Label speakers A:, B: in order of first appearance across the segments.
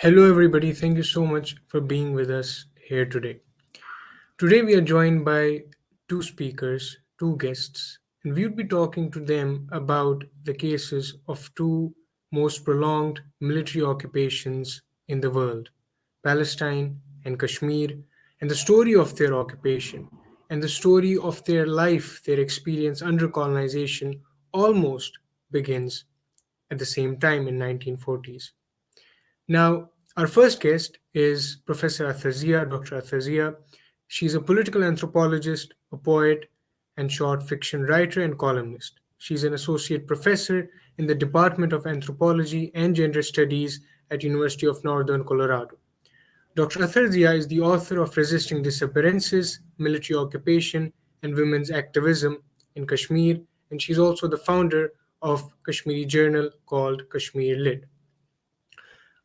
A: Hello, everybody. Thank you so much for being with us here today. Today, we are joined by two speakers, two guests, and we would be talking to them about the cases of two most prolonged military occupations in the world, Palestine and Kashmir, and the story of their occupation, and the story of their life, their experience under colonization almost begins at the same time in 1940s. Now, our first guest is Professor Ather Zia, Dr. Ather Zia. She's a political anthropologist, a poet, and short fiction writer and columnist. She's an associate professor in the Department of Anthropology and Gender Studies at University of Northern Colorado. Dr. Ather Zia is the author of Resisting Disappearances, Military Occupation, and Women's Activism in Kashmir, and she's also the founder of Kashmiri journal called Kashmir Lit.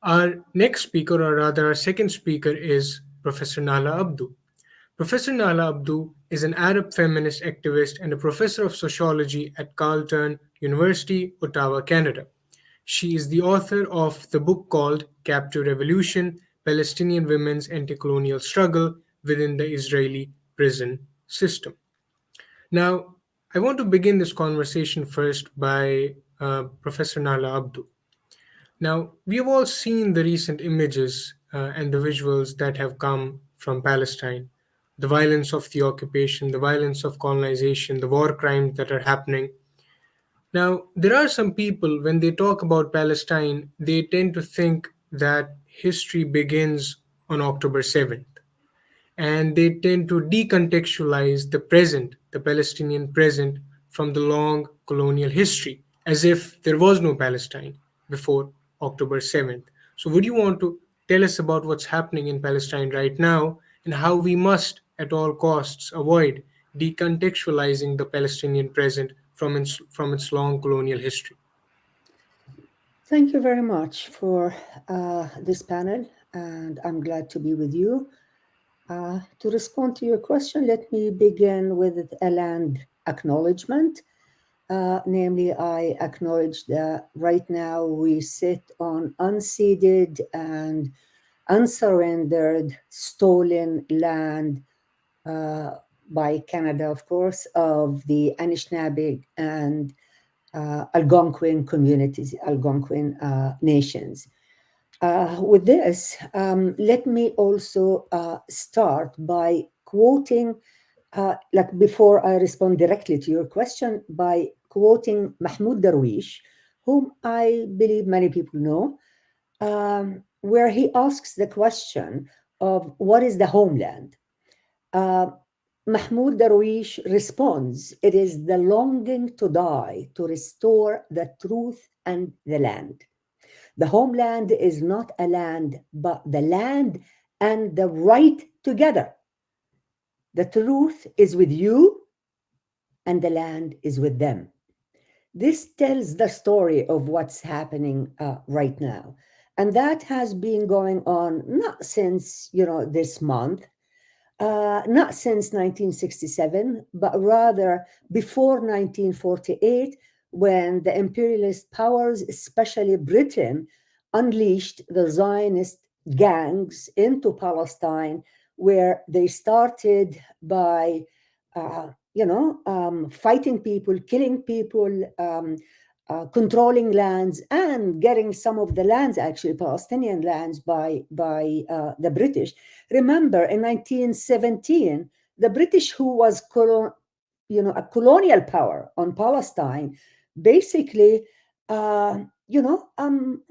A: Our next speaker, or rather, our second speaker, is Professor Nahla Abdo. Professor Nahla Abdo is an Arab feminist activist and a professor of sociology at Carleton University, Ottawa, Canada. She is the author of the book called Captive Revolution: Palestinian Women's Anti-Colonial Struggle Within the Israeli Prison System. Now, I want to begin this conversation first by Professor Nahla Abdo. Now, we have all seen the recent images and the visuals that have come from Palestine, the violence of the occupation, the violence of colonization, the war crimes that are happening. Now, there are some people, when they talk about Palestine, they tend to think that history begins on October 7th, and they tend to decontextualize the present, the Palestinian present, from the long colonial history, as if there was no Palestine before October 7th. So, would you want to tell us about what's happening in Palestine right now and how we must, at all costs, avoid decontextualizing the Palestinian present from its long colonial history?
B: Thank you very much for this panel, and I'm glad to be with you. To respond to your question, let me begin with a land acknowledgement. Namely, I acknowledge that right now we sit on unceded and unsurrendered stolen land uh, by Canada, of course, of the Anishinaabe and Algonquin communities, Algonquin nations. With this, let me also start by quoting, like before I respond directly to your question, by quoting Mahmoud Darwish, whom I believe many people know, where he asks the question of what is the homeland? Uh, Mahmoud Darwish responds, it is the longing to die to restore the truth and the land. The homeland is not a land, but the land and the right together. The truth is with you, and the land is with them. This tells the story of what's happening right now. And that has been going on not since, this month, not since 1967, but rather before 1948, when the imperialist powers, especially Britain, unleashed the Zionist gangs into Palestine, where they started by, fighting people, killing people, controlling lands, and getting some of the lands, actually Palestinian lands, by the British. Remember, in 1917, the British, who was a colonial power on Palestine, basically, uh, you know, um,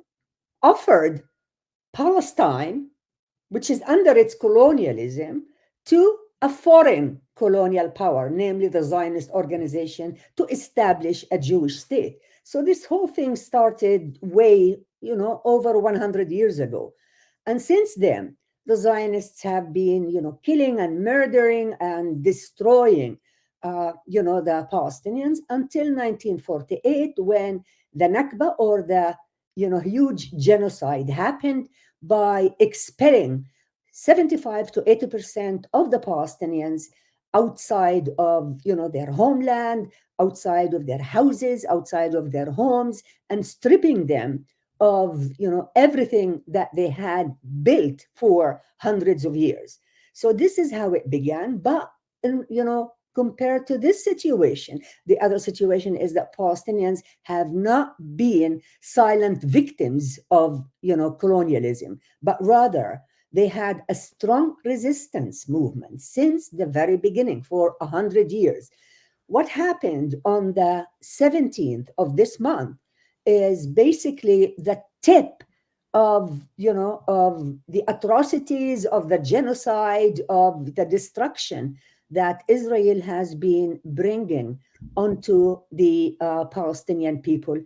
B: offered Palestine, which is under its colonialism, to a foreign colonial power, namely the Zionist organization, to establish a Jewish state. So this whole thing started way, over 100 years ago. And since then, the Zionists have been, killing and murdering and destroying, the Palestinians until 1948, when the Nakba, or the, huge genocide, happened by expelling 75 to 80% of the Palestinians outside of, their homeland, outside of their houses, outside of their homes, and stripping them of everything that they had built for hundreds of years. So this is how it began. But compared to this situation, the other situation is that Palestinians have not been silent victims of colonialism, but rather they had a strong resistance movement since the very beginning for 100 years. What happened on the 17th of this month is basically the tip of the atrocities, of the genocide, of the destruction that Israel has been bringing onto the Palestinian people.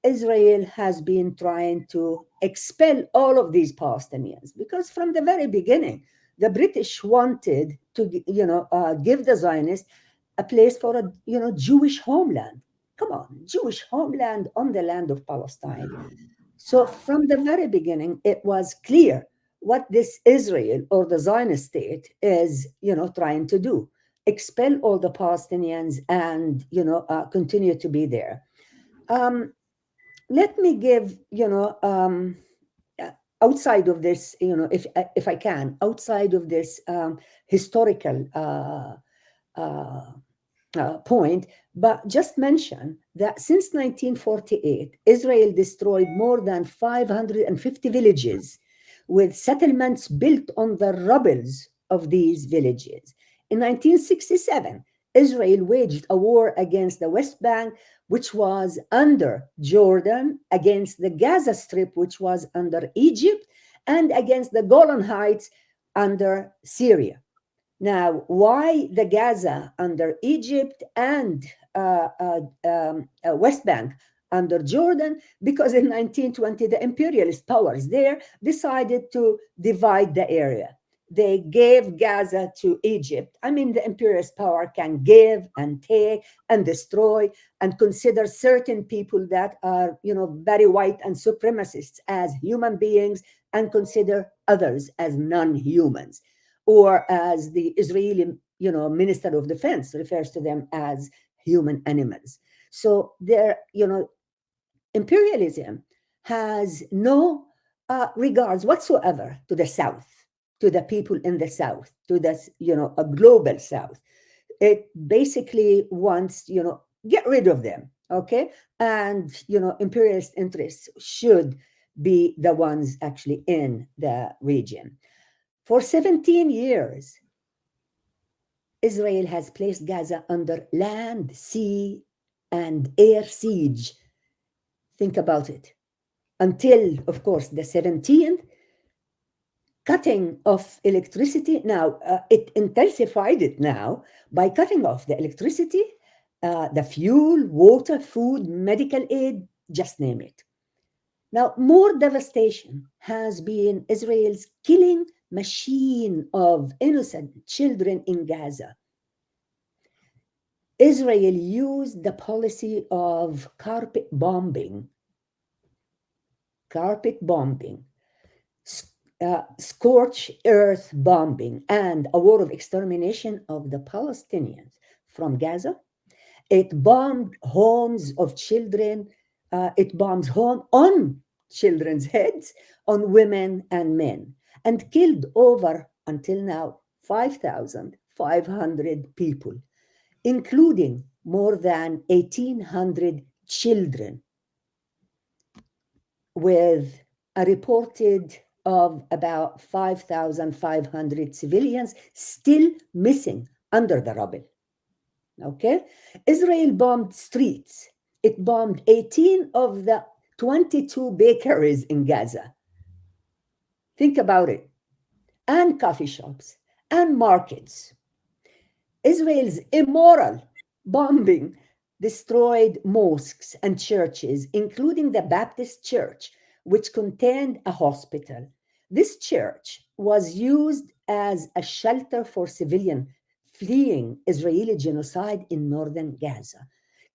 B: Israel has been trying to expel all of these Palestinians because from the very beginning, the British wanted to, give the Zionists a place for a, Jewish homeland. Come on, Jewish homeland on the land of Palestine. So from the very beginning, it was clear what this Israel or the Zionist state is, trying to do: expel all the Palestinians and, continue to be there. Um, Let me give, outside of this, if I can, outside of this historical uh, point, but just mention that since 1948, Israel destroyed more than 550 villages with settlements built on the rubbles of these villages. In 1967, Israel waged a war against the West Bank, which was under Jordan, against the Gaza Strip, which was under Egypt, and against the Golan Heights under Syria. Now, why the Gaza under Egypt and West Bank under Jordan? Because in 1920, the imperialist powers there decided to divide the area. They gave Gaza to Egypt. I mean, the imperialist power can give and take and destroy and consider certain people that are, very white and supremacists as human beings and consider others as non-humans, or as the Israeli, Minister of Defense refers to them as human animals. So their, imperialism has no regards whatsoever to the South, to the people in the South, to the, a global South. It basically wants, get rid of them, okay? And, imperialist interests should be the ones actually in the region. For 17 years, Israel has placed Gaza under land, sea, and air siege. Think about it. Until, of course, the 17th, cutting off electricity. Now, it intensified it now by cutting off the electricity, the fuel, water, food, medical aid, just name it. Now, more devastation has been Israel's killing machine of innocent children in Gaza. Israel used the policy of carpet bombing, scorched earth bombing, and a war of extermination of the Palestinians from Gaza. It bombed homes of children. It bombs home on children's heads, on women and men, and killed over, until now, 5,500 people, including more than 1,800 children, with a reported of about 5,500 civilians still missing under the rubble. Okay? Israel bombed streets. It bombed 18 of the 22 bakeries in Gaza. Think about it. And coffee shops and markets. Israel's immoral bombing destroyed mosques and churches, including the Baptist Church, which contained a hospital. This church was used as a shelter for civilians fleeing Israeli genocide in northern Gaza,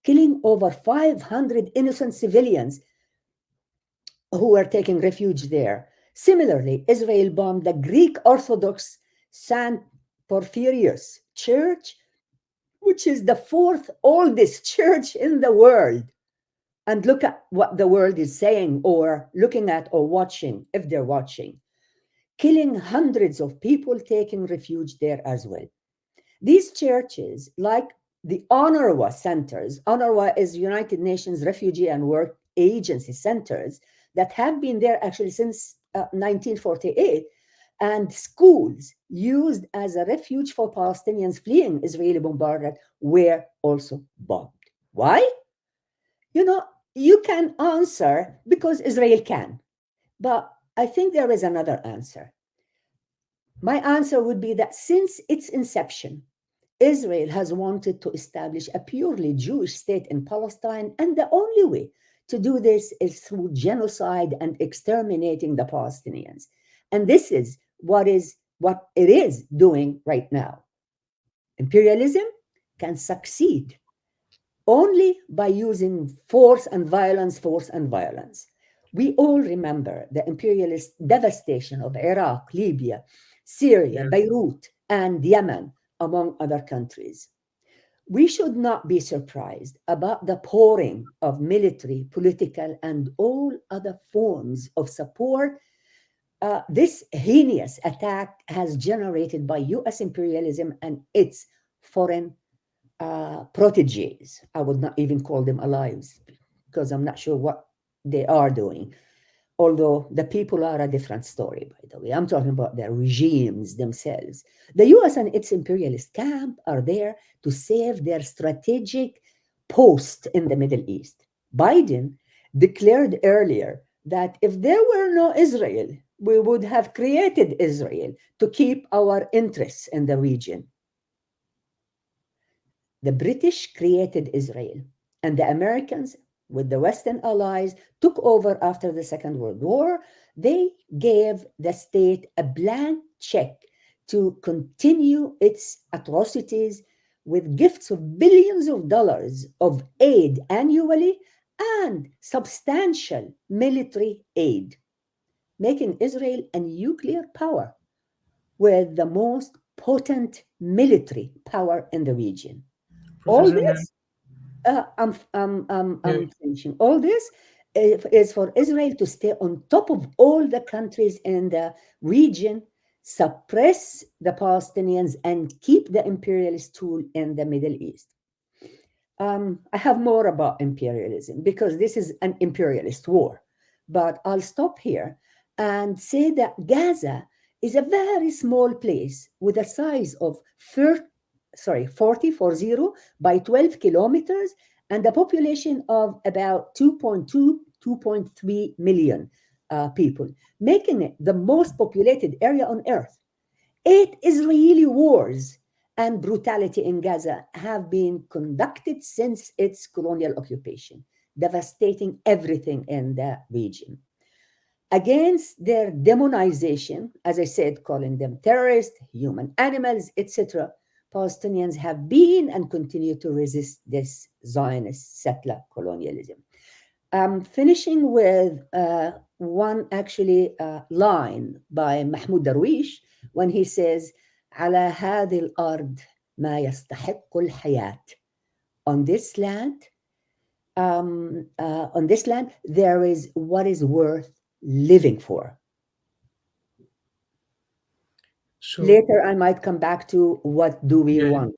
B: killing over 500 innocent civilians who were taking refuge there. Similarly, Israel bombed the Greek Orthodox St. Porphyrius Church, which is the fourth oldest church in the world. and look at what the world is saying or looking at or watching, if they're watching, killing hundreds of people taking refuge there as well. These churches, like the UNRWA centers, UNRWA is United Nations Refugee and Work Agency centers that have been there actually since 1948, and schools used as a refuge for Palestinians fleeing Israeli bombardment were also bombed. Why? You know, you can answer because Israel can, but I think there is another answer. My answer would be that since its inception, Israel has wanted to establish a purely Jewish state in Palestine, and the only way to do this is through genocide and exterminating the Palestinians. And this is what it is doing right now. Imperialism can succeed only by using force and violence. We all remember the imperialist devastation of Iraq, Libya, Syria,
A: Yeah,
B: Beirut, and Yemen, among other countries. We should not be surprised about the pouring of military, political, and all other forms of support this heinous attack has generated by US imperialism and its foreign proteges. I would not even call them allies because I'm not sure what they are doing. Although the people are a different story, by the way. I'm talking about the regimes themselves. The US and its imperialist camp are there to save their strategic post in the Middle East. Biden declared earlier that if there were no Israel, we would have created Israel to keep our interests in the region. The British created Israel, and the Americans, with the Western allies, took over after the Second World War. They gave the state a blank check to continue its atrocities with gifts of billions of dollars of aid annually and substantial military aid, making Israel a nuclear power with the most potent military power in the region. All
A: Professor Nan.
B: this,
A: Yeah,
B: I'm finishing. All this is for Israel to stay on top of all the countries in the region, suppress the Palestinians, and keep the imperialist tool in the Middle East. I have more about imperialism because this is an imperialist war, but I'll stop here and say that Gaza is a very small place with a size of 40 by 12 kilometers and a population of about 2.2, 2.3 million people, making it the most populated area on earth. 8 Israeli wars and brutality in Gaza have been conducted since its colonial occupation, devastating everything in the region. Against their demonization, as I said, calling them terrorists, human animals, etc., Palestinians have been and continue to resist this Zionist settler colonialism. I'm finishing with one actually line by Mahmoud Darwish when he says, على هذه الأرض ما يستحق الحياة. On this land, there is what is worth living for.
A: so
B: Later, I might come back to what do we
A: yeah,
B: want.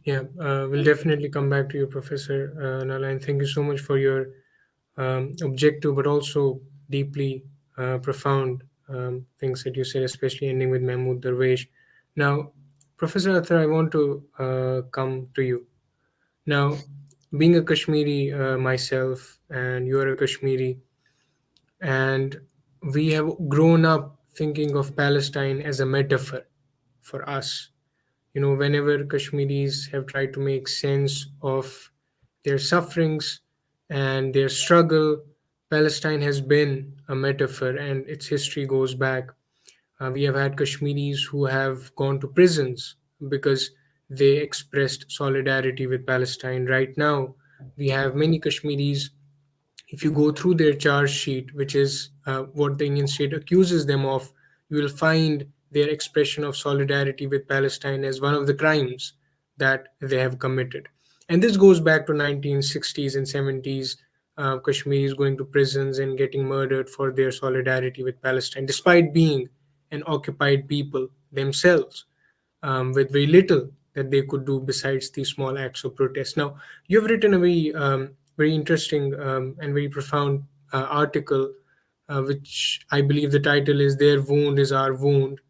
A: yeah, we'll definitely come back to you, Professor Nala, and thank you so much for your objective but also deeply profound things that you said, especially ending with Mahmoud Darwish. Now, Professor Ather, I want to come to you. Now, being a Kashmiri myself, and you are a Kashmiri, and we have grown up thinking of Palestine as a metaphor for us. Whenever Kashmiris have tried to make sense of their sufferings and their struggle, Palestine has been a metaphor, and its history goes back. We have had Kashmiris who have gone to prisons because they expressed solidarity with Palestine. Right now, we have many Kashmiris. If you go through their charge sheet, which is what the Indian state accuses them of, you will find their expression of solidarity with Palestine as one of the crimes that they have committed. And this goes back to 1960s and 70s. Kashmiris going to prisons and getting murdered for their solidarity with Palestine, despite being an occupied people themselves, with very little that they could do besides these small acts of protest. Now, you've written a very interesting and very profound article, which I believe the title is "Their Wound is Our Wound,"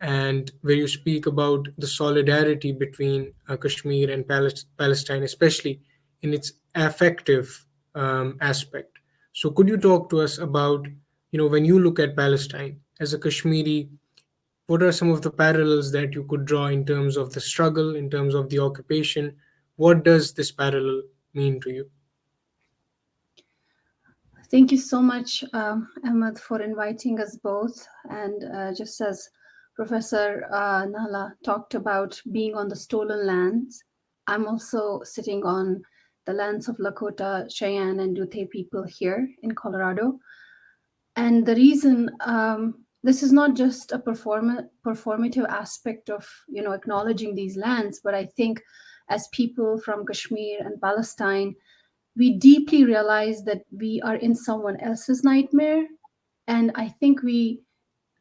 A: and where you speak about the solidarity between Kashmir and Palestine, especially in its affective aspect. So, could you talk to us about, when you look at Palestine as a Kashmiri, what are some of the parallels that you could draw in terms of the struggle, in terms of the occupation? What does this parallel mean to you?
C: Thank you so much, Ahmed, for inviting us both. And just as Professor Nahla talked about being on the stolen lands, I'm also sitting on the lands of Lakota, Cheyenne, and Duthe people here in Colorado. And the reason this is not just a performative aspect of acknowledging these lands, but I think as people from Kashmir and Palestine, we deeply realize that we are in someone else's nightmare. And I think we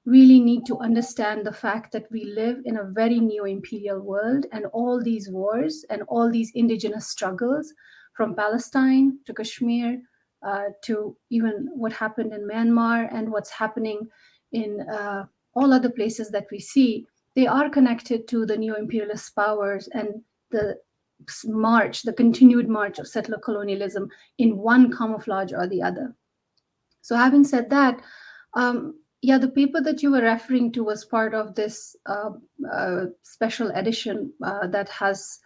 C: really need to understand the fact that we live in a very neo imperial world, and all these wars and all these indigenous struggles, from Palestine to Kashmir, to even what happened in Myanmar and what's happening in all other places that we see, they are connected to the neo imperialist powers and the the continued march of settler colonialism in one camouflage or the other. So, having said that, yeah, the paper that you were referring to was part of this special edition that has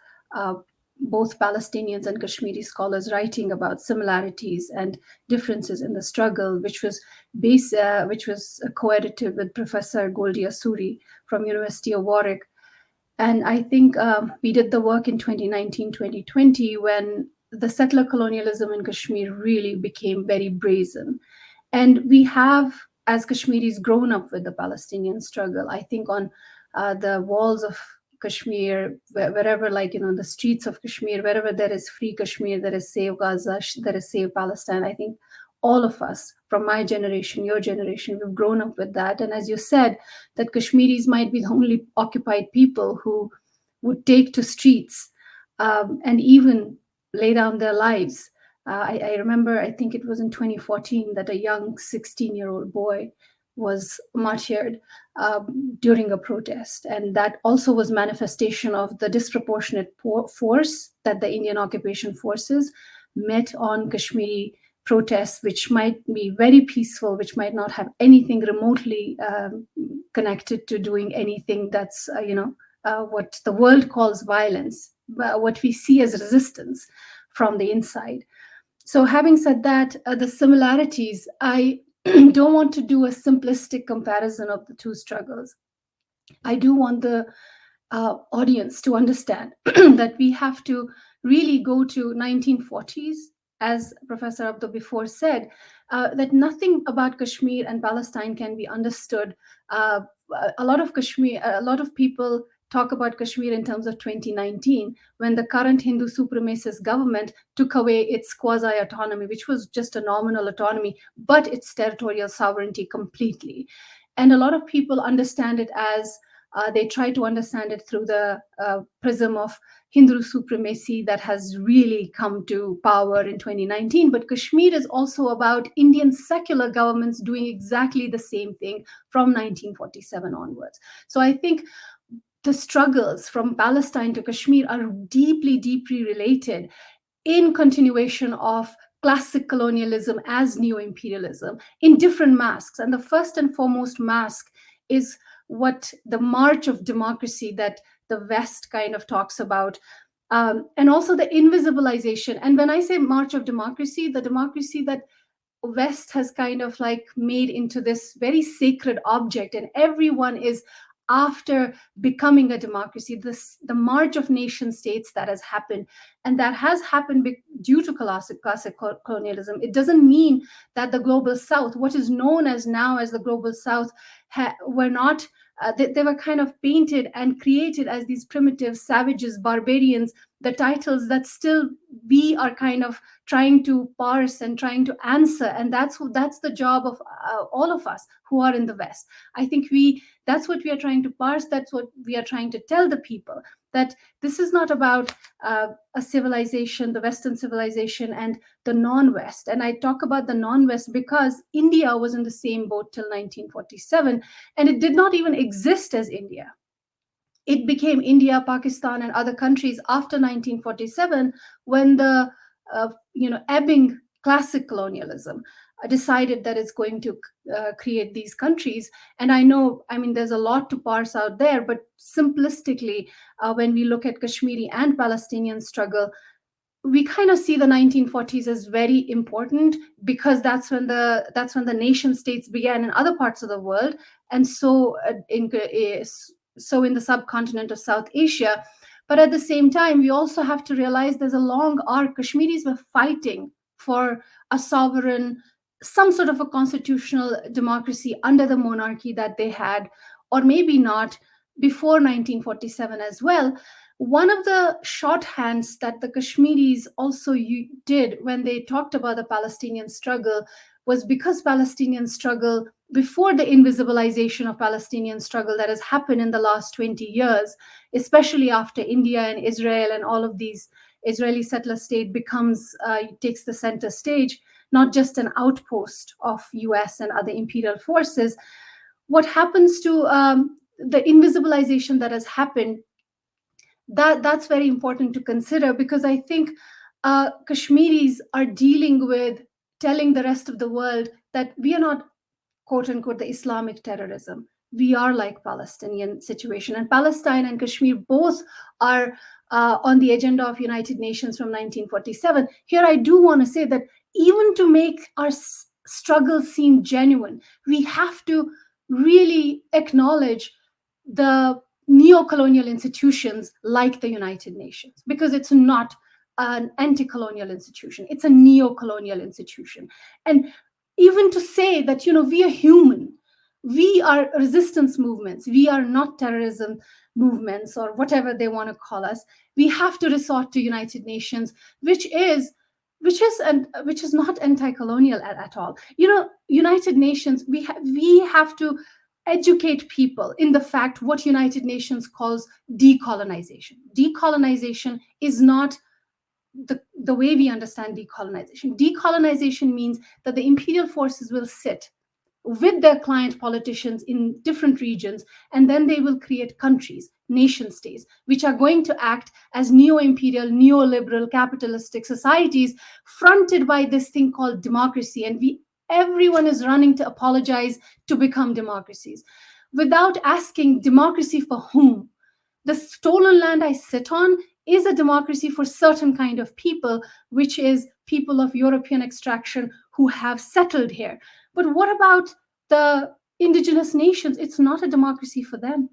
C: both Palestinians and Kashmiri scholars writing about similarities and differences in the struggle, which was co-edited with Professor Goldia Suri from University of Warwick. And I think we did the work in 2019, 2020, when the settler colonialism in Kashmir really became very brazen. And we have, as Kashmiris, grown up with the Palestinian struggle. I think on the walls of Kashmir, wherever, like, the streets of Kashmir, wherever there is free Kashmir, there is Save Gaza, there is Save Palestine. I think all of us from my generation, your generation, we've grown up with that. And as you said, that Kashmiris might be the only occupied people who would take to streets and even lay down their lives. I remember, I think it was in 2014, that a young 16-year-old boy was martyred during a protest. And that also was manifestation of the disproportionate force that the Indian occupation forces met on Kashmiri protests, which might be very peaceful, which might not have anything remotely connected to doing anything that's, what the world calls violence, but what we see as resistance from the inside. So, having said that, the similarities, I don't want to do a simplistic comparison of the two struggles. I do want the audience to understand that we have to really go to 1940s, as Professor Abdo before said, that nothing about Kashmir and Palestine can be understood. A lot of people talk about Kashmir in terms of 2019, when the current Hindu supremacist government took away its quasi-autonomy, which was just a nominal autonomy, but its territorial sovereignty completely. And a lot of people understand it as they try to understand it through the prism of Hindu supremacy that has really come to power in 2019. But Kashmir is also about Indian secular governments doing exactly the same thing from 1947 onwards. So I think the struggles from Palestine to Kashmir are deeply, deeply related in continuation of classic colonialism as neo-imperialism in different masks. And the first and foremost mask is what the march of democracy that the West kind of talks about, and also the invisibilization. And when I say march of democracy, the democracy that West has kind of like made into this very sacred object, and everyone is after becoming a democracy, the march of nation states that has happened, and that has happened due to classic colonialism. It doesn't mean that the global South, what is known as now as the global South, were not they were kind of painted and created as these primitive savages, barbarians, the titles that still we are kind of trying to parse and trying to answer. And that's the job of all of us who are in the West. I think that's what we are trying to parse. That's what we are trying to tell the people, that this is not about a civilization, the Western civilization, and the non-West. And I talk about the non-West because India was in the same boat till 1947, and it did not even exist as India. It became India, Pakistan, and other countries after 1947, when the ebbing classic colonialism decided that it's going to create these countries. And I know, I mean, there's a lot to parse out there, but simplistically, when we look at Kashmiri and Palestinian struggle, we kind of see the 1940s as very important, because that's when the nation states began in other parts of the world, and so in the subcontinent of South Asia. But at the same time, we also have to realize there's a long arc. Kashmiris were fighting for a sovereign, some sort of a constitutional democracy under the monarchy that they had, or maybe not, before 1947 as well. One of the shorthands that the Kashmiris also did when they talked about the Palestinian struggle was, because Palestinian struggle, before the invisibilization of Palestinian struggle that has happened in the last 20 years, especially after India and Israel and all of these Israeli settler state takes the center stage, not just an outpost of US and other imperial forces. What happens to the invisibilization that has happened, that's very important to consider, because I think Kashmiris are dealing with telling the rest of the world that we are not, quote unquote, the Islamic terrorism. We are like Palestinian situation, and Palestine and Kashmir both are on the agenda of United Nations from 1947. Here, I do want to say that even to make our struggle seem genuine, we have to really acknowledge the neo-colonial institutions like the United Nations, because it's not an anti-colonial institution, it's a neo-colonial institution. And even to say that, we are human, we are resistance movements, we are not terrorism movements, or whatever they want to call us, we have to resort to United Nations, which is not anti-colonial at all. United Nations, we have to educate people in the fact what United Nations calls decolonization. Decolonization is not the way we understand decolonization. Decolonization means that the imperial forces will sit with their client politicians in different regions, and then they will create countries, nation states, which are going to act as neo-imperial, neoliberal, capitalistic societies fronted by this thing called democracy. And everyone is running to apologize to become democracies, without asking, democracy for whom? The stolen land I sit on is a democracy for certain kind of people, which is people of European extraction who have settled here. But what about the indigenous nations? It's not a democracy for them.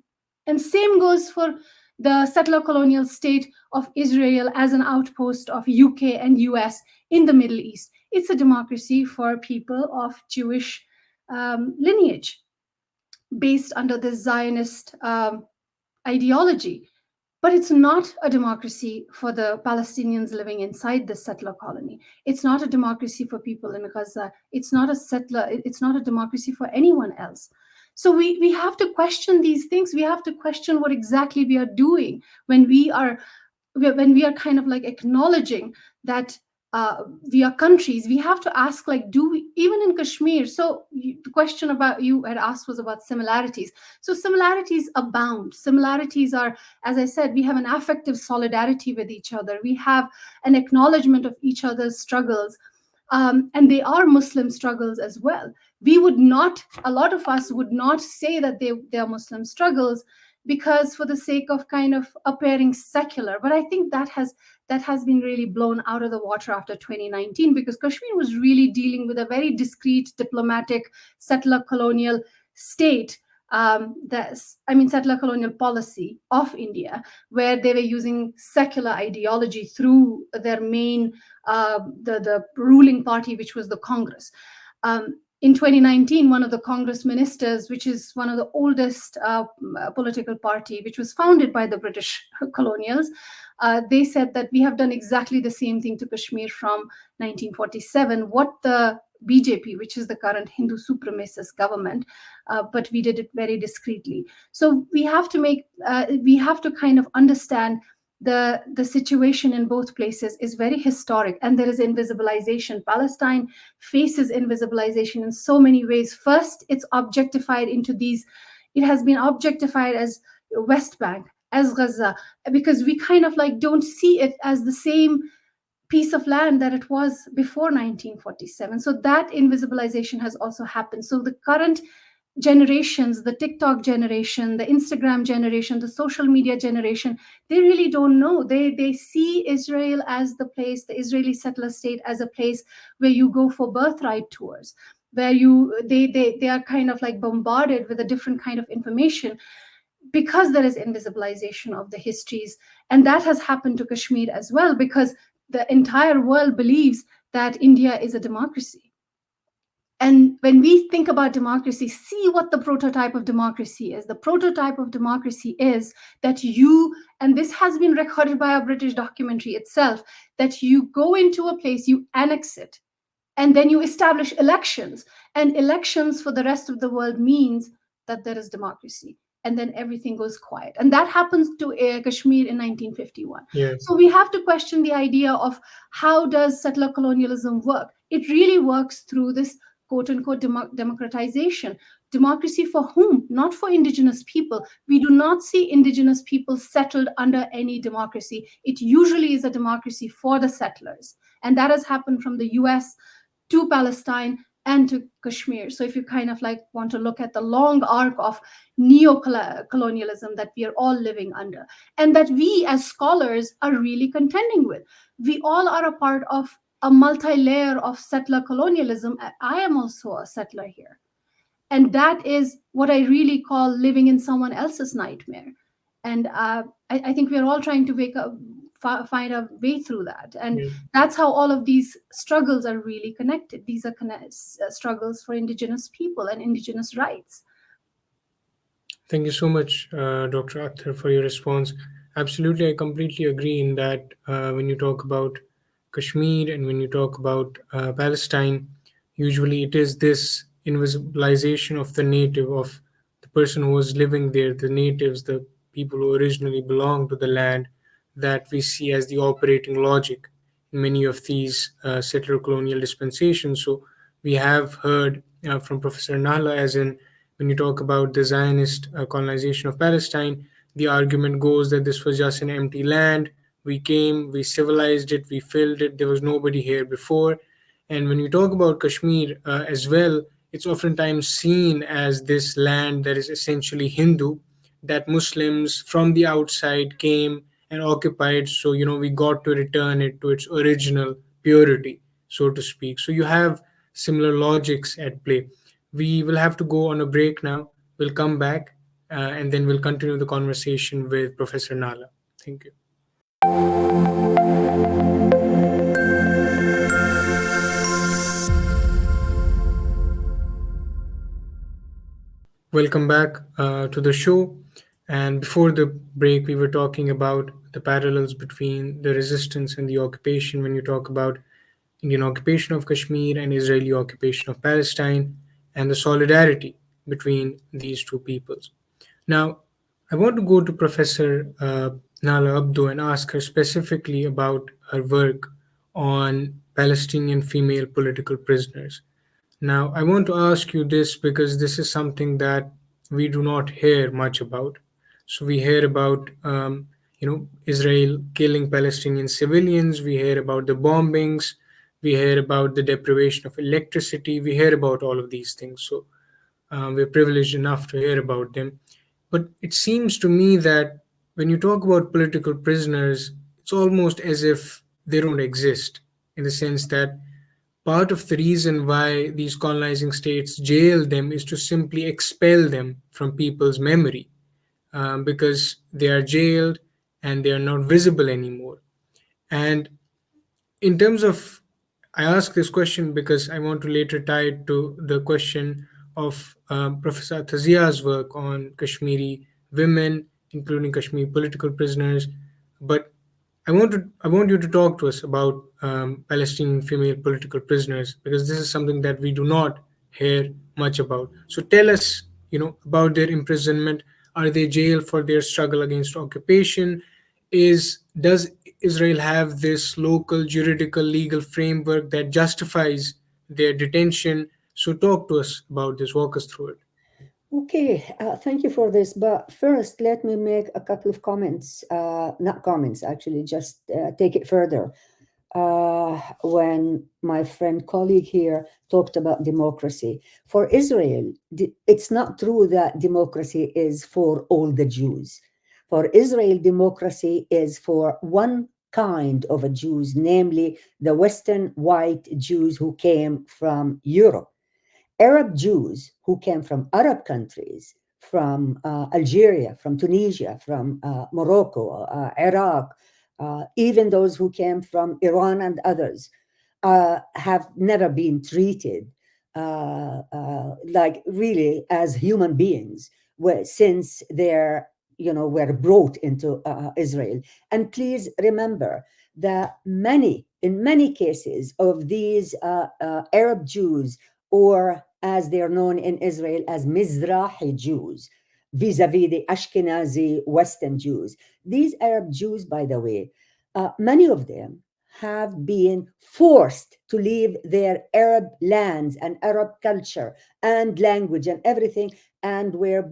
C: And same goes for the settler colonial state of Israel as an outpost of UK and US in the Middle East. It's a democracy for people of Jewish lineage, based under the Zionist ideology. But it's not a democracy for the Palestinians living inside the settler colony. It's not a democracy for people in Gaza. It's not a democracy for anyone else. So we have to question these things. We have to question what exactly we are doing when we are kind of like acknowledging that we are countries. We have to ask, like, do we, even in Kashmir? So the question about you had asked was about similarities. So similarities abound. Similarities are, as I said, we have an affective solidarity with each other. We have an acknowledgement of each other's struggles. And they are Muslim struggles as well. A lot of us would not say that they are Muslim struggles, because for the sake of kind of appearing secular. But I think that has been really blown out of the water after 2019, because Kashmir was really dealing with a very discrete diplomatic settler colonial state, settler colonial policy of India, where they were using secular ideology through their main, the ruling party, which was the Congress. In 2019, one of the Congress ministers, which is one of the oldest political party, which was founded by the British colonials, they said that we have done exactly the same thing to Kashmir from 1947. What the BJP, which is the current Hindu supremacist government, but we did it very discreetly. So we have to kind of understand the situation in both places is very historic, and there is invisibilization. Palestine faces invisibilization in so many ways. First, it's objectified into these, it has been objectified as West Bank, as Gaza, because we kind of like don't see it as the same piece of land that it was before 1947. So that invisibilization has also happened. So the current generations, the TikTok generation, the Instagram generation, the social media generation, they really don't know. They see Israel as the place, the Israeli settler state as a place where you go for birthright tours, where they are kind of like bombarded with a different kind of information, because there is invisibilization of the histories. And that has happened to Kashmir as well, because the entire world believes that India is a democracy. And when we think about democracy, see what the prototype of democracy is. The prototype of democracy is that you, and this has been recorded by a British documentary itself, that you go into a place, you annex it, and then you establish elections. And elections for the rest of the world means that there is democracy. And then everything goes quiet. And that happens to Kashmir in 1951.
A: Yes.
C: So we have to question the idea of how does settler colonialism work? It really works through this quote unquote democratization. Democracy for whom? Not for indigenous people. We do not see indigenous people settled under any democracy. It usually is a democracy for the settlers. And that has happened from the US to Palestine and to Kashmir. So if you kind of like want to look at the long arc of neo-colonialism that we are all living under, and that we as scholars are really contending with. We all are a part of a multi-layer of settler colonialism. I am also a settler here. And that is what I really call living in someone else's nightmare. And I think we're all trying to wake up, find a way through that. And
A: Yeah.
C: that's how all of these struggles are really connected. These are struggles for indigenous people and indigenous rights.
A: Thank you so much, Dr. Ather, for your response. Absolutely, I completely agree in that when you talk about Kashmir and when you talk about Palestine, usually it is this invisibilization of the native, of the person who was living there, the natives, the people who originally belonged to the land, that we see as the operating logic in many of these settler colonial dispensations. So we have heard from Professor Nahla, as in when you talk about the Zionist colonization of Palestine, the argument goes that this was just an empty land. We came, we civilized it, we filled it, there was nobody here before. And when you talk about Kashmir as well, it's oftentimes seen as this land that is essentially Hindu, that Muslims from the outside came and occupied. So, we got to return it to its original purity, so to speak. So, you have similar logics at play. We will have to go on a break now. We'll come back and then we'll continue the conversation with Professor Nala. Thank you. Welcome back to the show. And before the break, we were talking about the parallels between the resistance and the occupation when you talk about Indian occupation of Kashmir and Israeli occupation of Palestine, and the solidarity between these two peoples. Now, I want to go to Professor Nahla Abdo and ask her specifically about her work on Palestinian female political prisoners. Now, I want to ask you this because this is something that we do not hear much about. So we hear about, Israel killing Palestinian civilians. We hear about the bombings. We hear about the deprivation of electricity. We hear about all of these things. So we're privileged enough to hear about them. But it seems to me that when you talk about political prisoners, it's almost as if they don't exist, in the sense that part of the reason why these colonizing states jail them is to simply expel them from people's memory, because they are jailed and they are not visible anymore. And in terms of I ask this question because I want to later tie it to the question of Professor Ather Zia's work on Kashmiri women, including Kashmiri political prisoners. But I want you to talk to us about Palestinian female political prisoners, because this is something that we do not hear much about. So tell us, about their imprisonment. Are they jailed for their struggle against occupation? Does Israel have this local juridical legal framework that justifies their detention? So talk to us about this. Walk us through it.
B: Okay, thank you for this. But first, let me make a couple of comments, not comments, actually, just take it further. When my friend colleague here talked about democracy, for Israel, it's not true that democracy is for all the Jews. For Israel, democracy is for one kind of a Jews, namely the Western white Jews who came from Europe. Arab Jews who came from Arab countries, from Algeria, from Tunisia, from Morocco, Iraq, even those who came from Iran and others, have never been treated like really as human beings since they're were brought into Israel. And please remember that in many cases of these Arab Jews, or as they are known in Israel as Mizrahi Jews, vis-a-vis the Ashkenazi Western Jews. These Arab Jews, by the way, many of them have been forced to leave their Arab lands and Arab culture and language and everything, and were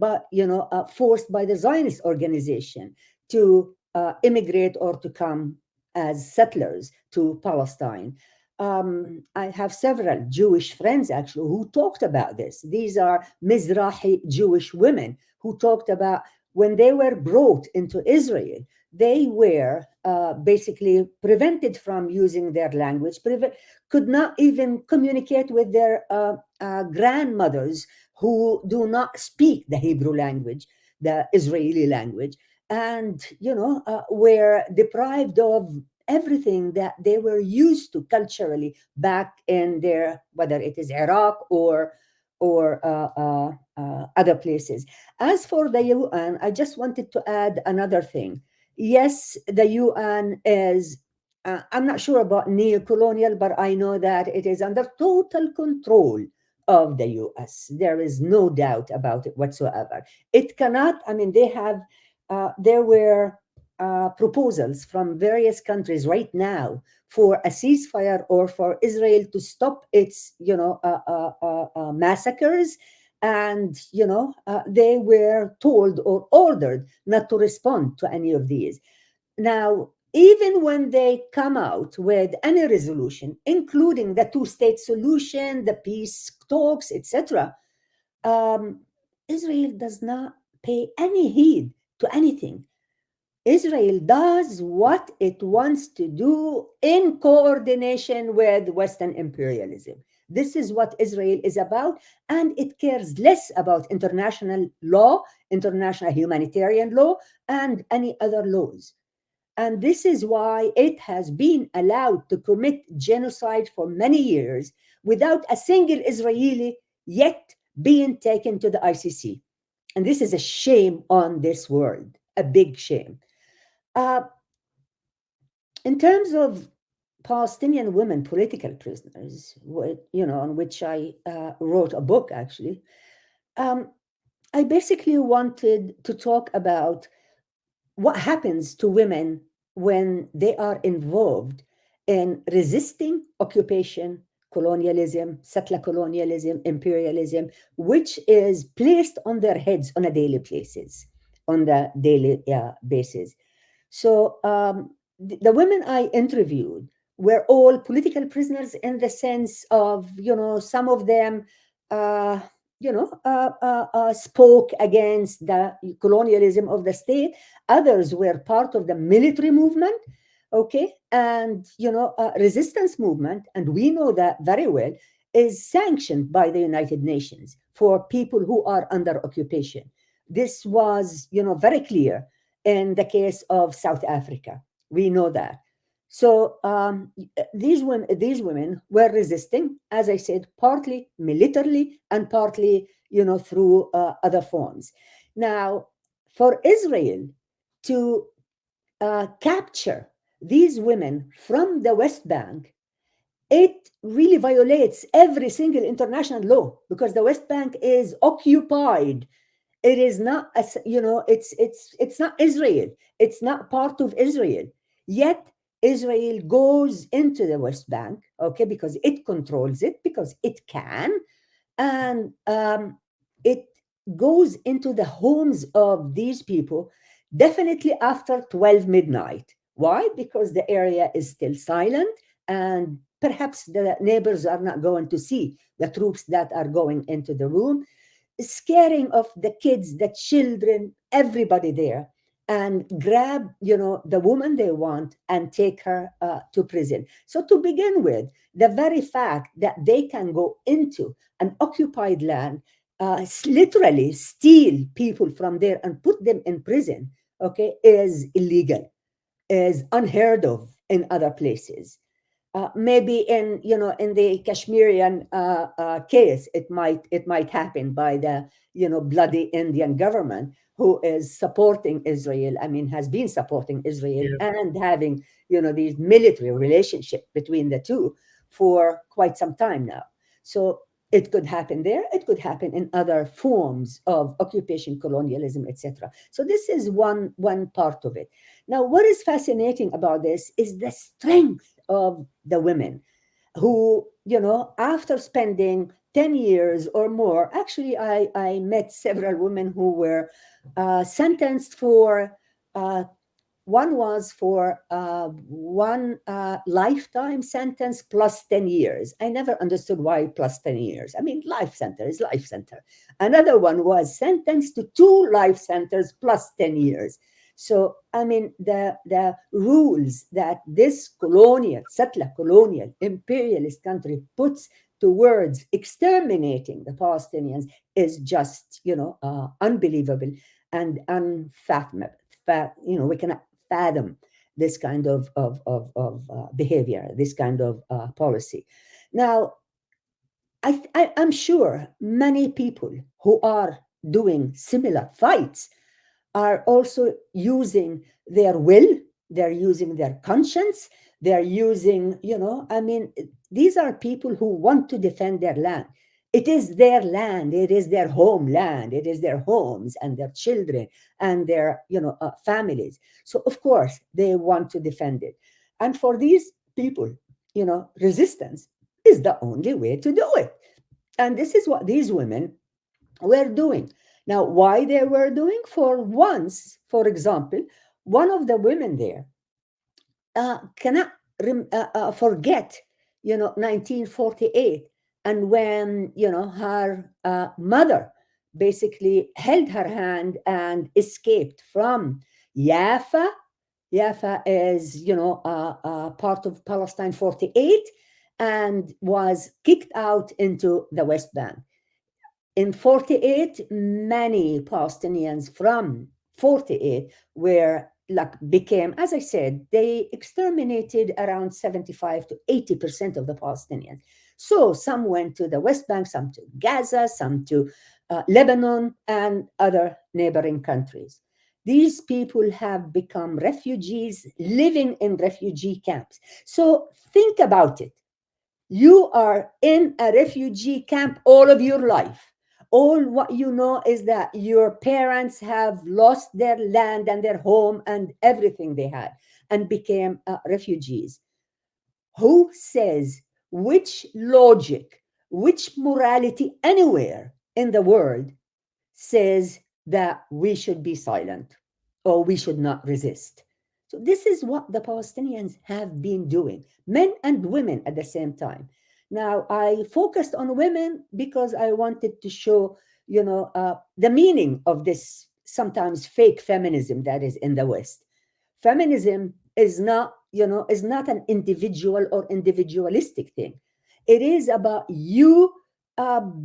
B: forced by the Zionist organization to immigrate or to come as settlers to Palestine. I have several Jewish friends actually who talked about this. These are Mizrahi Jewish women who talked about when they were brought into Israel, they were basically prevented from using their language, could not even communicate with their grandmothers who do not speak the Hebrew language, the Israeli language, and were deprived of everything that they were used to culturally back in their, whether it is Iraq or other places. As for the UN, I just wanted to add another thing. Yes, the UN is, I'm not sure about neo-colonial, but I know that it is under total control of the US. There is no doubt about it whatsoever. It cannot, I mean, there were proposals from various countries right now for a ceasefire or for Israel to stop its, massacres. And, they were told or ordered not to respond to any of these. Now, even when they come out with any resolution, including the two-state solution, the peace talks, etc., Israel does not pay any heed to anything. Israel does what it wants to do in coordination with Western imperialism. This is what Israel is about, and it cares less about international law, international humanitarian law, and any other laws. And this is why it has been allowed to commit genocide for many years without a single Israeli yet being taken to the ICC. And this is a shame on this world, a big shame. Uh, in terms of Palestinian women political prisoners, on which I wrote a book actually, I basically wanted to talk about what happens to women when they are involved in resisting occupation, colonialism, settler colonialism, imperialism, which is placed on their heads on a daily basis, So the women I interviewed were all political prisoners in the sense of, some of them, spoke against the colonialism of the state. Others were part of the military movement, okay, and resistance movement. And we know that very well is sanctioned by the United Nations for people who are under occupation. This was, very clear in the case of South Africa. We know that. So these women were resisting, as I said, partly militarily and partly, through other forms. Now, for Israel to capture these women from the West Bank, it really violates every single international law, because the West Bank is occupied. It is not, it's not Israel. It's not part of Israel. Yet Israel goes into the West Bank, okay, because it controls it, because it can, and it goes into the homes of these people, definitely after 12 midnight. Why? Because the area is still silent, and perhaps the neighbors are not going to see the troops that are going into the room, scaring of the kids, the children, everybody there, and grab, the woman they want and take her to prison. So to begin with, the very fact that they can go into an occupied land, literally steal people from there and put them in prison, okay, is illegal, is unheard of in other places. Maybe in, in the Kashmirian case, it might happen by the, bloody Indian government, who is supporting Israel. I mean, has been supporting Israel
A: Yeah.
B: and having, these military relationship between the two for quite some time now. So it could happen there. It could happen in other forms of occupation, colonialism, etc. So this is one part of it. Now, what is fascinating about this is the strength of the women who, after spending 10 years or more, actually, I met several women who were sentenced for, uh, one was for one lifetime sentence plus 10 years. I never understood why plus 10 years. I mean, life center is life center. Another one was sentenced to two life centers plus 10 years. So, I mean, the rules that this colonial, settler colonial, imperialist country puts towards exterminating the Palestinians is just, unbelievable and unfathomable. We cannot fathom this kind of behavior, this kind of policy. Now, I'm sure many people who are doing similar fights are also using their will, they're using their conscience, they're using, I mean, these are people who want to defend their land. It is their land, it is their homeland, it is their homes and their children and their, families. So, of course, they want to defend it. And for these people, resistance is the only way to do it. And this is what these women were doing. Now, why they were doing? For once, for example, one of the women there cannot forget, 1948, and when, her mother basically held her hand and escaped from Jaffa. Jaffa is, part of Palestine 48, and was kicked out into the West Bank. In 48, many Palestinians from 48 were like became, as I said, they exterminated around 75 to 80% of the Palestinians. So some went to the West Bank, some to Gaza, some to Lebanon and other neighboring countries. These people have become refugees living in refugee camps. So think about it. You are in a refugee camp all of your life. All what you know is that your parents have lost their land and their home and everything they had and became refugees. Who says, which logic, which morality anywhere in the world says that we should be silent or we should not resist? So, this is what the Palestinians have been doing, men and women at the same time. Now, I focused on women because I wanted to show, the meaning of this sometimes fake feminism that is in the West. Feminism is not an individual or individualistic thing. It is about you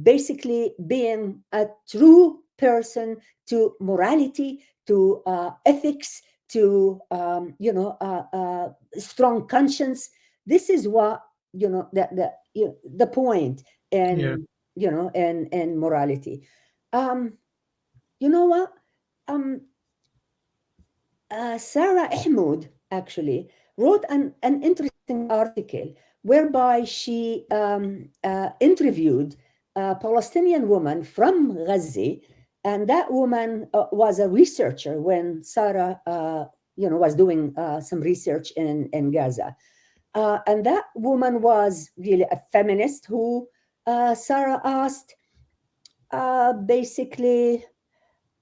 B: basically being a true person to morality, to ethics, to strong conscience. This is what the point
A: Yeah.
B: in morality. um you know what um Sarah Ahmed actually wrote an interesting article whereby she interviewed a Palestinian woman from Gaza, and that woman was a researcher when Sarah, was doing some research in Gaza. And that woman was really a feminist who Sarah asked, basically,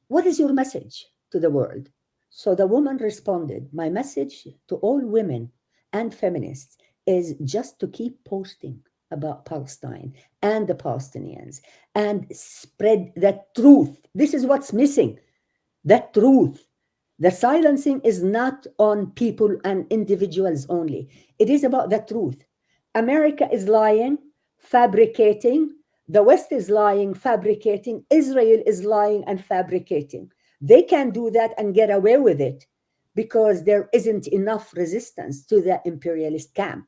B: what is your message to the world? So the woman responded, my message to all women and feminists is just to keep posting about Palestine and the Palestinians and spread the truth. This is what's missing, the truth. The silencing is not on people and individuals only, it is about the truth. America is lying, fabricating. The West is lying, fabricating. Israel is lying and fabricating. They can do that and get away with it because there isn't enough resistance to the imperialist camp.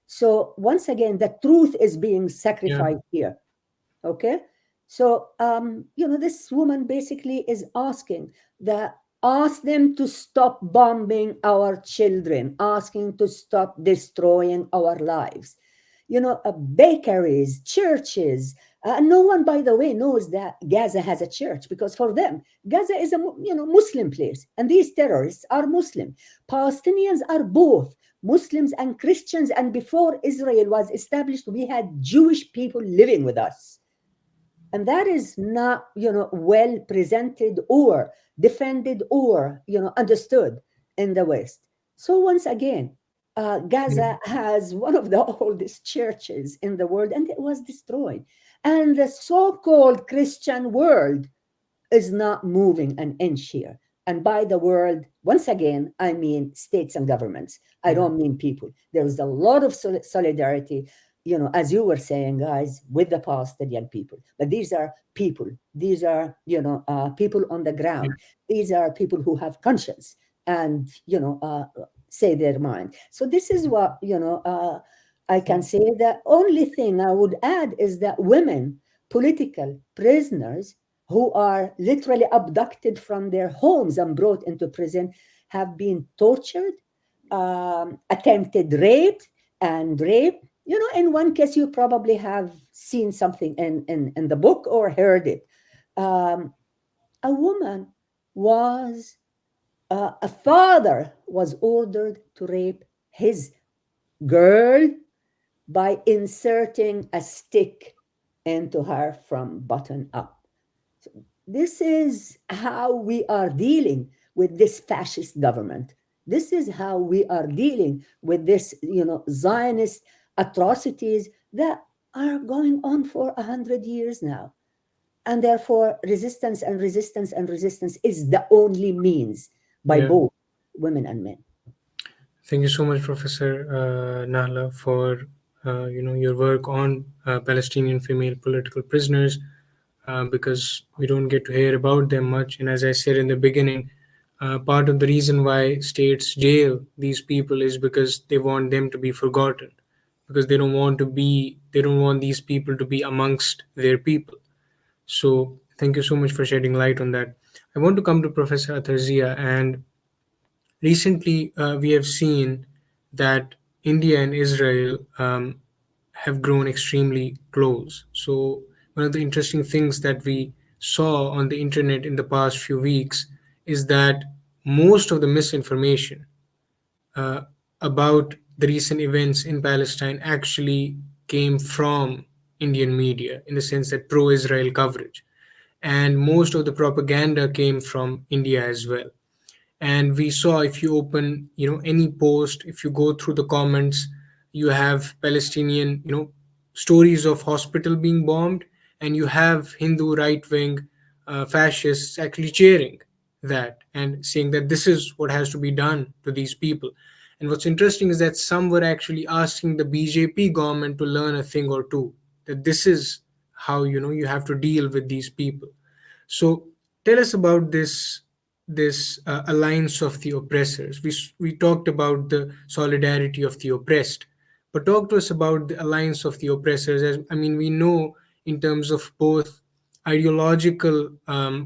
B: So, once again, the truth is being
A: Yeah.
B: sacrificed here. Okay. So, this woman basically is asking that ask them to stop bombing our children, asking to stop destroying our lives. Bakeries, churches. No one, by the way, knows that Gaza has a church because for them, Gaza is a Muslim place, and these terrorists are Muslim. Palestinians are both Muslims and Christians, and before Israel was established, we had Jewish people living with us, and that is not well presented or defended or understood in the West. So once again,
A: Yeah.
B: Gaza has one of the oldest churches in the world, and it was destroyed, and the so-called Christian world is not moving an inch here. And by the world, once again, I mean states and governments. I
A: Yeah.
B: don't mean people. There is a lot of solidarity, as you were saying, guys, with the Palestinian people. But these are people. These are, people on the
A: Yeah.
B: ground. These are people who have conscience and, say their mind. So this is what, I can say. The only thing I would add is that women, political prisoners, who are literally abducted from their homes and brought into prison, have been tortured, attempted rape, and rape. In one case, you probably have seen something in the book or heard it. Um, a woman was, a father was ordered to rape his girl by inserting a stick into her from bottom up. This is how we are dealing with this fascist government. This is how we are dealing with this, Zionist atrocities that are going on for 100 years now. And therefore, resistance and resistance and resistance is the only means by
A: Yeah.
B: both women and men.
A: Thank you so much, Professor Nahla, for your work on Palestinian female political prisoners, because we don't get to hear about them much. And as I said in the beginning, part of the reason why states jail these people is because they want them to be forgotten, because they don't want these people to be amongst their people. So thank you so much for shedding light on that. I want to come to Professor Ather Zia, and recently we have seen that India and Israel have grown extremely close. So one of the interesting things that we saw on the internet in the past few weeks is that most of the misinformation uh, about the recent events in Palestine actually came from Indian media, in the sense that pro Israel coverage. And most of the propaganda came from India as well. And we saw, if you open any post, if you go through the comments, you have Palestinian stories of hospital being bombed, and you have Hindu right wing fascists actually cheering that and saying that this is what has to be done to these people. And what's interesting is that some were actually asking the BJP government to learn a thing or two, that this is how you have to deal with these people. So tell us about this alliance of the oppressors. We talked about the solidarity of the oppressed, but talk to us about the alliance of the oppressors. As I mean, we know in terms of both ideological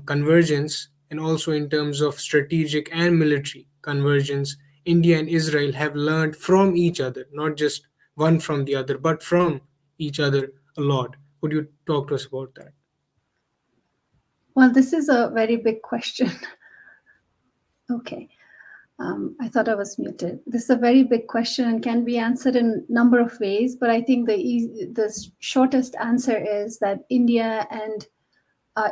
A: convergence and also in terms of strategic and military convergence, India and Israel have learned from each other, not just one from the other, but from each other a lot. Would you talk to us about that?
C: Well, this is a very big question. Okay. I thought I was muted. This is a very big question and can be answered in a number of ways, but I think the shortest answer is that India and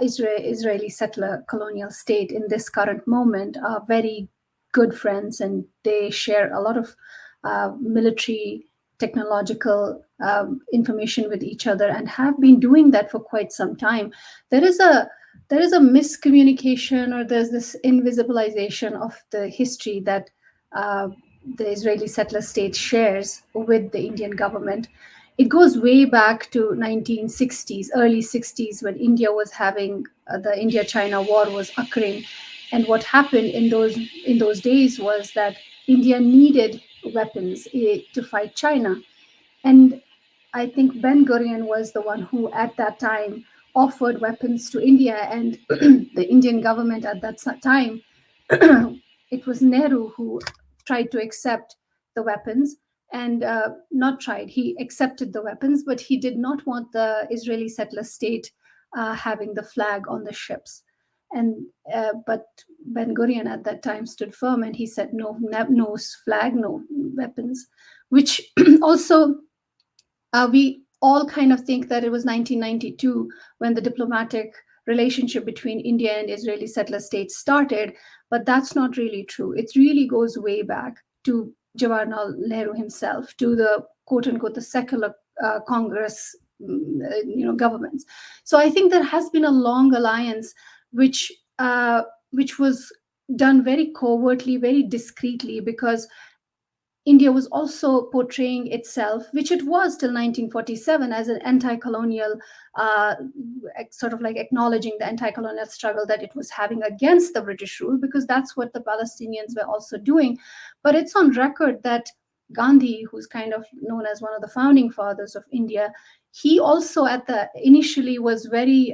C: Israeli settler colonial state in this current moment are very good friends, and they share a lot of military technological information with each other and have been doing that for quite some time. There is a miscommunication, or there's this invisibilization of the history that uh, the Israeli settler state shares with the Indian government. It goes way back to 1960s, early 60s, when India was having the India-China war was occurring, and what happened in those days was that India needed weapons to fight China, and I think Ben Gurion was the one who, at that time, offered weapons to India, and the Indian government at that time, it was Nehru who tried to accept the weapons, and not tried, he accepted the weapons, but he did not want the Israeli settler state having the flag on the ships. And but Ben Gurion at that time stood firm, and he said no, no flag, no weapons, which also we all kind of think that it was 1992 when the diplomatic relationship between India and Israeli settler states started, but that's not really true. It really goes way back to Jawaharlal Nehru himself, to the quote unquote the secular Congress, governments. So I think there has been a long alliance, which which was done very covertly, very discreetly, because India was also portraying itself, which it was till 1947, as an anti-colonial, uh, sort of like acknowledging the anti-colonial struggle that it was having against the British rule, because that's what the Palestinians were also doing. But it's on record that Gandhi, who's kind of known as one of the founding fathers of India, he also at the initially was very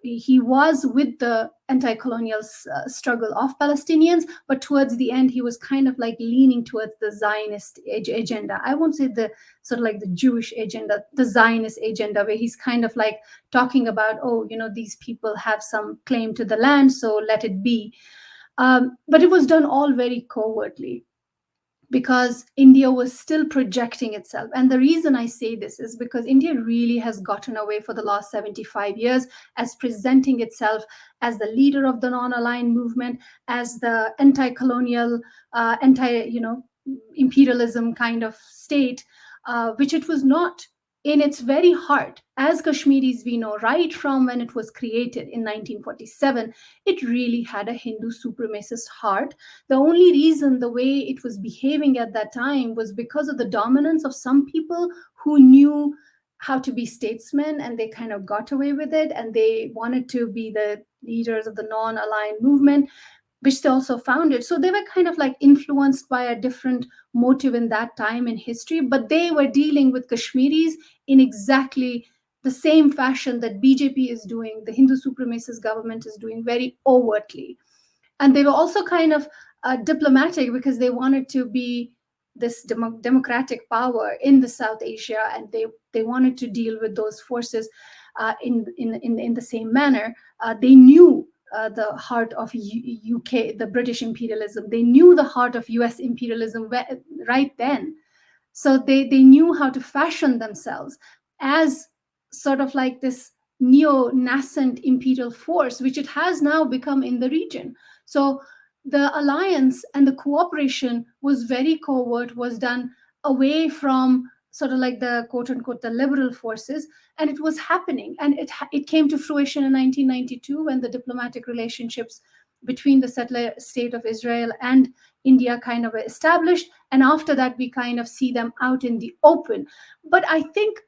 C: he was with the anti-colonial struggle of Palestinians, but towards the end he was kind of like leaning towards the Zionist agenda. I won't say the sort of like the Jewish agenda, the Zionist agenda, where he's kind of like talking about, oh, these people have some claim to the land, so let it be. But it was done all very covertly, because India was still projecting itself. And the reason I say this is because India really has gotten away for the last 75 years as presenting itself as the leader of the non-aligned movement, as the anti-colonial, imperialism kind of state, which it was not. In its very heart, as Kashmiris we know, right from when it was created in 1947, it really had a Hindu supremacist heart. The only reason the way it was behaving at that time was because of the dominance of some people who knew how to be statesmen, and they kind of got away with it, and they wanted to be the leaders of the non-aligned movement, which they also founded. So they were kind of like influenced by a different motive in that time in history, but they were dealing with Kashmiris in exactly the same fashion that BJP is doing, the Hindu supremacist government is doing, very overtly. And they were also kind of diplomatic, because they wanted to be this democratic power in the South Asia, and they wanted to deal with those forces in the same manner. They knew the heart of UK, the British imperialism. They knew the heart of US imperialism right then. So they knew how to fashion themselves as sort of like this neo-nascent imperial force, which it has now become in the region. So the alliance and the cooperation was very covert, was done away from sort of like the quote unquote the liberal forces, and it was happening. And it came to fruition in 1992 when the diplomatic relationships between the settler state of Israel and India kind of established. And after that, we kind of see them out in the open. But I think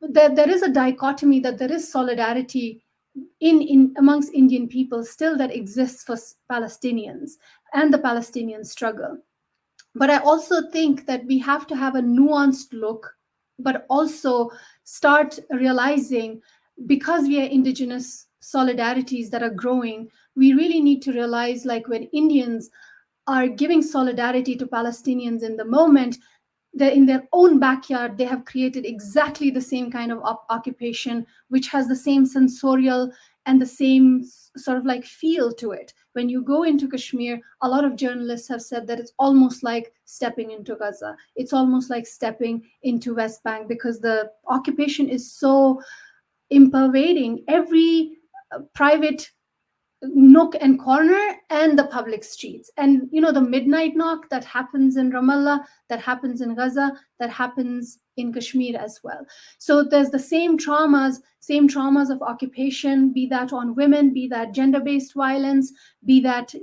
C: that there is a dichotomy, that there is solidarity in amongst Indian people still that exists for Palestinians and the Palestinian struggle. But I also think that we have to have a nuanced look, but also start realizing, because we are indigenous solidarities that are growing, we really need to realize, like, when Indians are giving solidarity to Palestinians in the moment, they're in their own backyard, they have created exactly the same kind of occupation, which has the same sensorial and the same sort of like feel to it. When you go into Kashmir, a lot of journalists have said that it's almost like stepping into Gaza. It's almost like stepping into West Bank, because the occupation is so impervading every private nook and corner and the public streets. And the midnight knock that happens in Ramallah, that happens in Gaza, that happens in Kashmir as well. So there's the same traumas of occupation, be that on women, be that gender-based violence, be that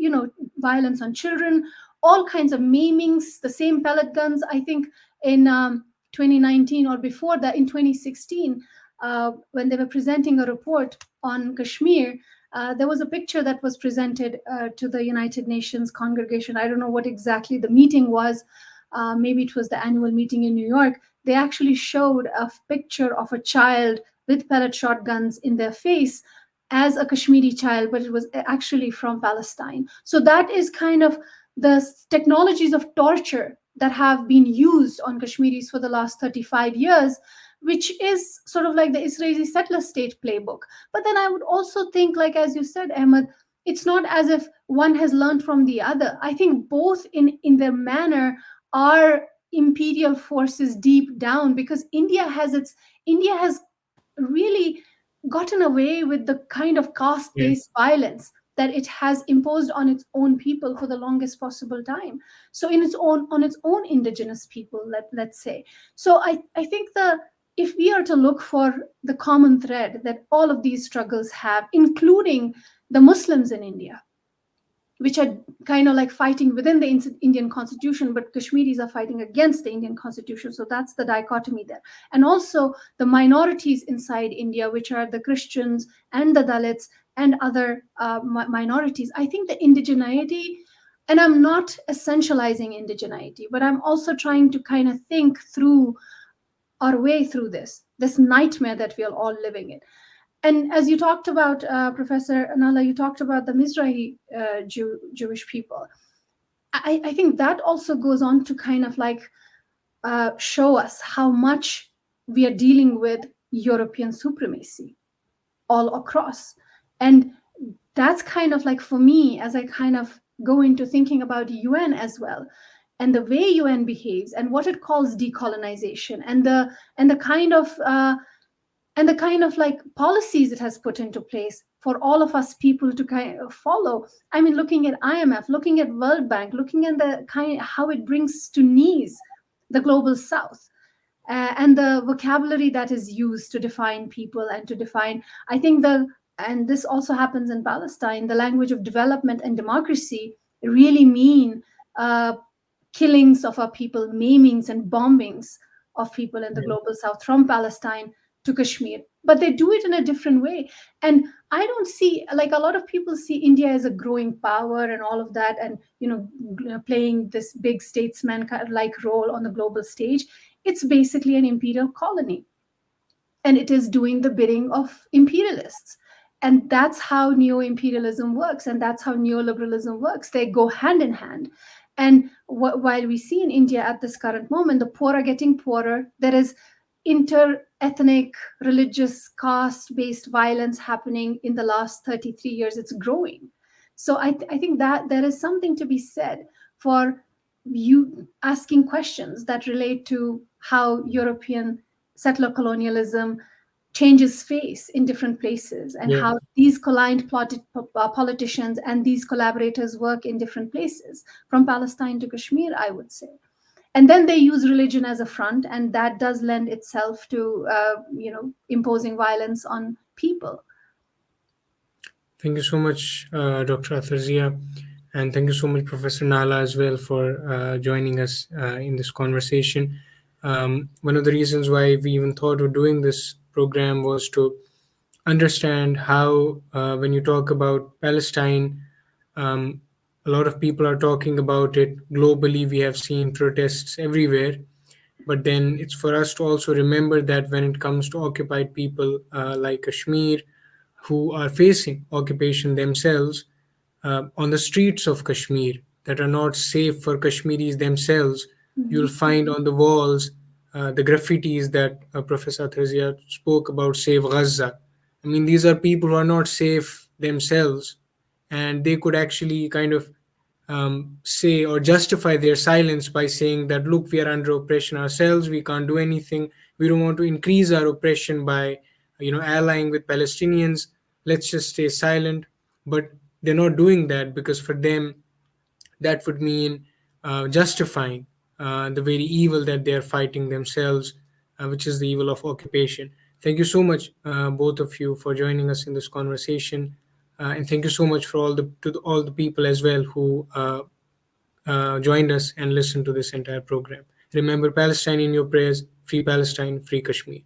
C: violence on children, all kinds of maimings, the same pellet guns. I think in 2019, or before that, in 2016, when they were presenting a report on Kashmir, there was a picture that was presented to the United Nations congregation. I don't know what exactly the meeting was. Maybe it was the annual meeting in New York. They actually showed a picture of a child with pellet shotguns in their face as a Kashmiri child, but it was actually from Palestine. So that is kind of the technologies of torture that have been used on Kashmiris for the last 35 years, which is sort of like the Israeli settler state playbook. But then I would also think, like as you said, Ahmed, it's not as if one has learned from the other. I think both in their manner are imperial forces deep down, because India has really gotten away with the kind of
A: Yeah.
C: caste-based violence that it has imposed on its own people for the longest possible time. So on its own indigenous people, let's say. So I think if we are to look for the common thread that all of these struggles have, including the Muslims in India, which are kind of like fighting within the Indian constitution, but Kashmiris are fighting against the Indian constitution. So that's the dichotomy there. And also the minorities inside India, which are the Christians and the Dalits and other minorities. I think the indigeneity, and I'm not essentializing indigeneity, but I'm also trying to kind of think through our way through this nightmare that we are all living in. And as you talked about, Professor Nahla, you talked about the Mizrahi Jewish people. I think that also goes on to kind of like show us how much we are dealing with European supremacy all across. And that's kind of like, for me, as I kind of go into thinking about UN as well, and the way UN behaves and what it calls decolonization, and the kind of like policies it has put into place for all of us people to kind of follow. I mean, looking at IMF, looking at World Bank, looking at the kind how it brings to knees the global South, and the vocabulary that is used to define people and to define. I think and this also happens in Palestine. The language of development and democracy really mean uh, killings of our people, maimings and bombings of people in the
A: Yeah.
C: global South, from Palestine to Kashmir. But they do it in a different way. And I don't see, like, a lot of people see India as a growing power and all of that, and playing this big statesman kind of like role on the global stage. It's basically an imperial colony, and it is doing the bidding of imperialists. And that's how neo-imperialism works, and that's how neoliberalism works. They go hand in hand. And while we see in India at this current moment, the poor are getting poorer, there is inter-ethnic, religious, caste-based violence happening in the last 33 years. It's growing. So I think that there is something to be said for you asking questions that relate to how European settler colonialism changes face in different places, and
A: Yeah.
C: how these politicians and these collaborators work in different places, from Palestine to Kashmir, I would say. And then they use religion as a front, and that does lend itself to imposing violence on people.
A: Thank you so much, Dr. Ather Zia, and thank you so much, Professor Nala, as well, for joining us in this conversation. One of the reasons why we even thought of doing this program was to understand how, when you talk about Palestine, um, a lot of people are talking about it globally. We have seen protests everywhere. But then it's for us to also remember that when it comes to occupied people like Kashmir, who are facing occupation themselves, on the streets of Kashmir that are not safe for Kashmiris themselves, you'll
C: Mhm.
A: find on the walls the graffitis that Professor Ather Zia spoke about, Save Gaza. I mean, these are people who are not safe themselves, and they could actually kind of say or justify their silence by saying that, look, we are under oppression ourselves, we can't do anything, we don't want to increase our oppression by allying with Palestinians, let's just stay silent. But they're not doing that, because for them that would mean justifying the very evil that they are fighting themselves, which is the evil of occupation. Thank you so much, both of you, for joining us in this conversation, and thank you so much for all the people as well who joined us and listened to this entire program. Remember Palestine in your prayers. Free Palestine, free Kashmir.